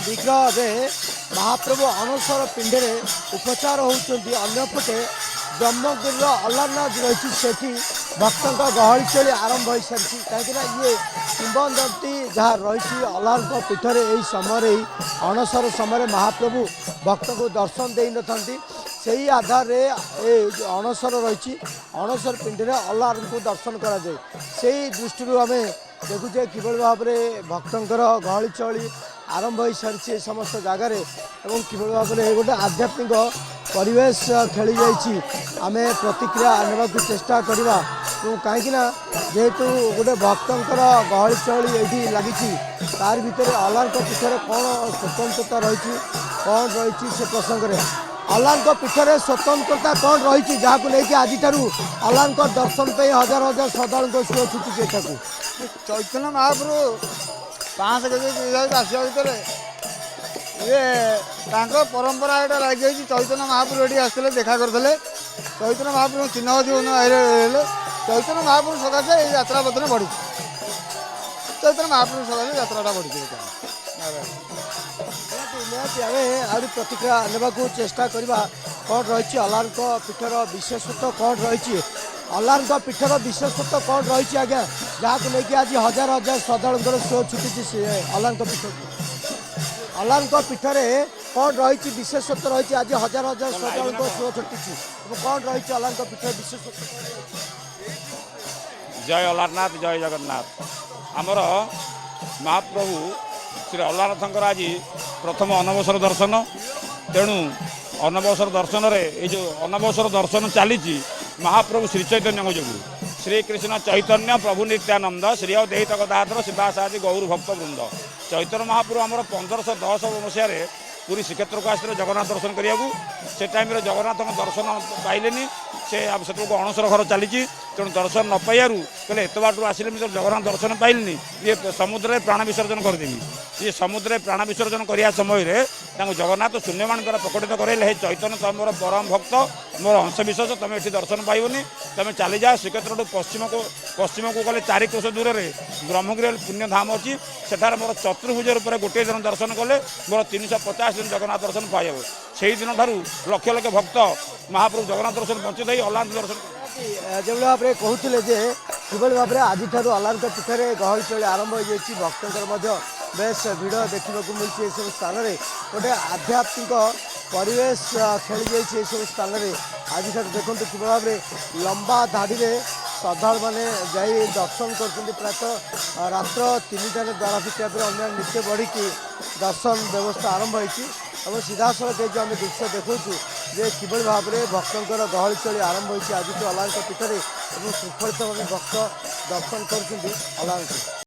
विग्रह महाप्रभु अनसर पिंडे उपचार होती अंपटे ब्रह्मगिर अलारनाथ रही से भक्तों गहली चली आरंभ हो सारी कहीं ये किंवदंती जहाँ रही अलार पीठर यही समय अणसर समय महाप्रभु भक्त को दर्शन दे न से आधार अणसर रही अणसर पिंडे अलार को दर्शन कराए से दृष्टि आम देखुचे कि भाव में भक्तर गहली चली आरंभ हो सारी समस्त जगार कि भाव में गोटे आध्यात्मिक परिवेश खेली जाम प्रतिक्रिया ने चेष्टा करवा कहीं जेहेतु गोटे भक्तर गहली चली ये लगी तार भितर अलार पीठर कौन स्वतंत्रता रही कौन रही से प्रसंग में अलार पीठर स्वतंत्रता कौन रही जहाँ को लेकिन आज अलार दर्शन पे हजार हजार श्रद्धा सुख छुटी एठाक चैतन्य महाप्रभु 500 गज आसा भितर ये परंपरा यहाँ लगी चैतन्य महाप्रभु ये आसते देखा करते चैतन्य महाप्रभु चिन्ह जीवन चैतन्य महाप्रभु सकाशे ये यात्रा बर्तन बढ़ी चैतन्य महाप्रभु सकाशे यात्रा बढ़ी आम प्रतिक्रिया ने चेष्टा करवा कौन रही अलार पीठर विशेषत्व कौन रही अलार पीठर विशेषत्व कौन रही आज्ञा जहाँ को लेकिन आज हजार हजार श्रद्धा शो छुटी अलार पीठ अलार पीठर कौन रही विशेषत्व रही आज हजार हजार श्रद्धा शो छुटी कौन रही अलार पीठर विशेषत्व जय अलारनाथ जय जगन्नाथ आमर महाप्रभु श्री अलारनाथ आज प्रथम अनवसर दर्शन तेणु अनवसर दर्शन ये जो अनवसर दर्शन चली महाप्रभु श्री चैतन्य जो श्रीकृष्ण चैतन्य प्रभु नित्यानंद श्री देहितकदात्र शिवासादि गौर भक्त वृंद चैतन्य महाप्रभु आमर 1510 मसीह पूरी श्रीक्षेत्र को आसते जगन्नाथ दर्शन करने से टाइम जगन्नाथ दर्शन पाइले से अणसर घर चली तेणु दर्शन न पाइबारू कहले एत बाटू आसिले जगन्नाथ दर्शन पाइलिनी ये समुद्र में प्राण विसर्जन करदेवी ये समुद्र में प्राण विसर्जन करने समय जगन्नाथ शून्यमान द्वारा प्रकटित कराइले हे चैतन्य तुम मोर परम भक्त मोर अंश विशेष तुम ये दर्शन पाइबनी तुम चली जा श्रीक्षेत्र पश्चिम को गले 4 कोश दूर में ब्रह्मगिरी पुण्य धाम अच्छी सेठार मोर चतुर्भुज रूप में गोटे दिन दर्शन कले मोर 350 दिन जगन्नाथ दर्शन पाइब से दिन ठार लक्ष लक्ष भक्त महाप्रभु जगन्नाथ दर्शन पहुँची थी अलार दर्शन जो भाव में कहते कि भाव में आज अलार पीठर गहली चली आरंभ हो भक्तों बेस भिड़ देखा मिलती सब स्थान में गोटे आध्यात्मिक परिवेश खेली जाइए सब स्थान में आज देखो कि भाव में लंबा धाड़ी में श्रद्धालु मैंने जाई दर्शन कर प्रातः रात्र 3टार द्वारा फिटा अन्य नित्य बढ़ी दर्शन व्यवस्था आरंभ हो सीधा सड़क जो आम दृश्य देखु जे कि भाव में भक्तर गहली चली आरंभ हो आज अलार पीठर शृंखलित भाव भक्त दर्शन कर अलार को।